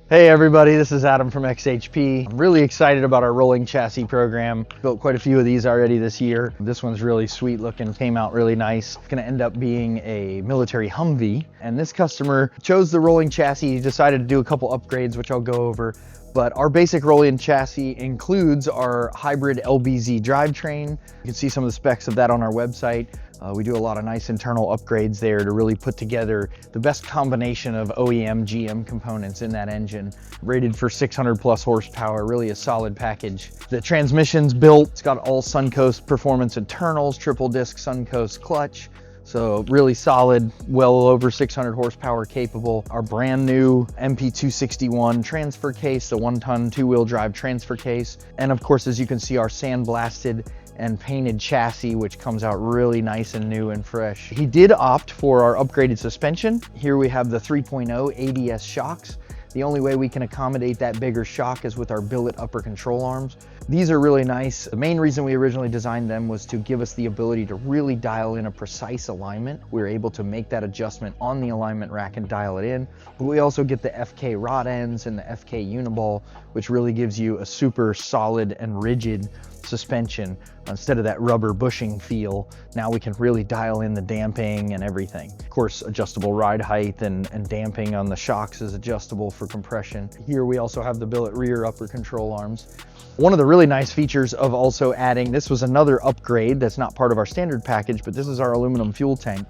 Hey everybody, this is Adam from XHP. I'm really excited about our rolling chassis program. Built quite a few of these already this year. This one's really sweet looking, came out really nice. It's gonna end up being a military Humvee. And this customer chose the rolling chassis. He decided to do a couple upgrades, which I'll go over. But our basic rolling chassis includes our hybrid LBZ drivetrain. You can see some of the specs of that on our website. We do a lot of nice internal upgrades there to really put together the best combination of OEM, GM components in that engine. Rated for 600 plus horsepower, really a solid package. The transmission's built, it's got all Suncoast performance internals, triple disc Suncoast clutch. So really solid, well over 600 horsepower capable. Our brand new MP261 transfer case, the 1-ton 2-wheel drive transfer case. And of course, as you can see, our sandblasted and painted chassis, which comes out really nice and new and fresh. He did opt for our upgraded suspension. Here we have the 3.0 ABS shocks. The only way we can accommodate that bigger shock is with our billet upper control arms. These are really nice. The main reason we originally designed them was to give us the ability to really dial in a precise alignment. We were able to make that adjustment on the alignment rack and dial it in. But we also get the FK rod ends and the FK uniball, which really gives you a super solid and rigid suspension. Instead of that rubber bushing feel, now we can really dial in the damping and everything. Of course, adjustable ride height and damping on the shocks is adjustable for compression. Here we also have the billet rear upper control arms. One of the really nice features of also adding, this was another upgrade that's not part of our standard package, but this is our aluminum fuel tank.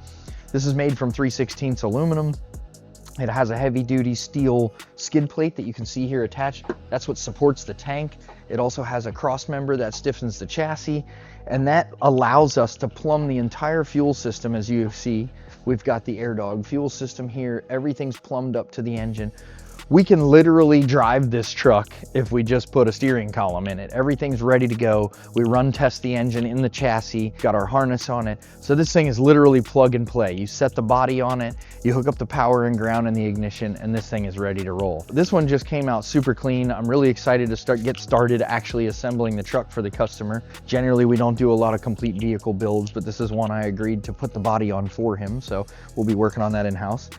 This is made from 3/16 aluminum. It has a heavy duty steel skid plate that you can see here attached. That's what supports the tank. It also has a cross member that stiffens the chassis, and that allows us to plumb the entire fuel system. As you see, we've got the AirDog fuel system here. Everything's plumbed up to the engine. We can literally drive this truck if we just put a steering column in it. Everything's ready to go. We run test the engine in the chassis, got our harness on it. So this thing is literally plug and play. You set the body on it, you hook up the power and ground and the ignition, and this thing is ready to roll. This one just came out super clean. I'm really excited to get started actually assembling the truck for the customer. Generally, we don't do a lot of complete vehicle builds, but this is one I agreed to put the body on for him. So we'll be working on that in-house.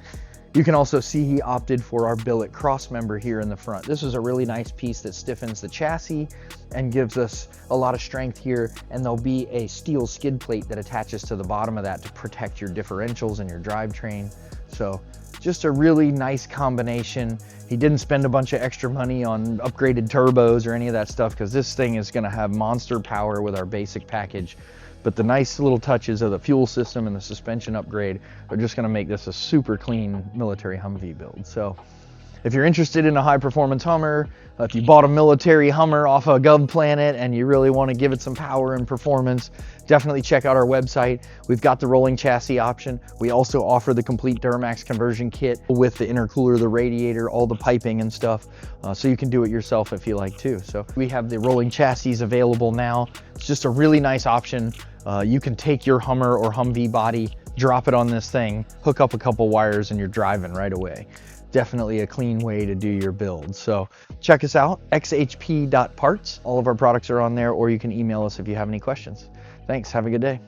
You can also see he opted for our billet cross member here in the front. This is a really nice piece that stiffens the chassis and gives us a lot of strength here, and there'll be a steel skid plate that attaches to the bottom of that to protect your differentials and your drivetrain. So just a really nice combination. He didn't spend a bunch of extra money on upgraded turbos or any of that stuff, because this thing is gonna have monster power with our basic package. But the nice little touches of the fuel system and the suspension upgrade are just gonna make this a super clean military Humvee build. So if you're interested in a high performance Hummer, if you bought a military Hummer off a Gov Planet and you really wanna give it some power and performance, definitely check out our website. We've got the rolling chassis option. We also offer the complete Duramax conversion kit with the intercooler, the radiator, all the piping and stuff. So you can do it yourself if you like too. So we have the rolling chassis available now. It's just a really nice option. You can take your Hummer or Humvee body, drop it on this thing, hook up a couple wires, and you're driving right away. Definitely a clean way to do your build. So check us out, XHP.parts. All of our products are on there, or you can email us if you have any questions. Thanks, have a good day.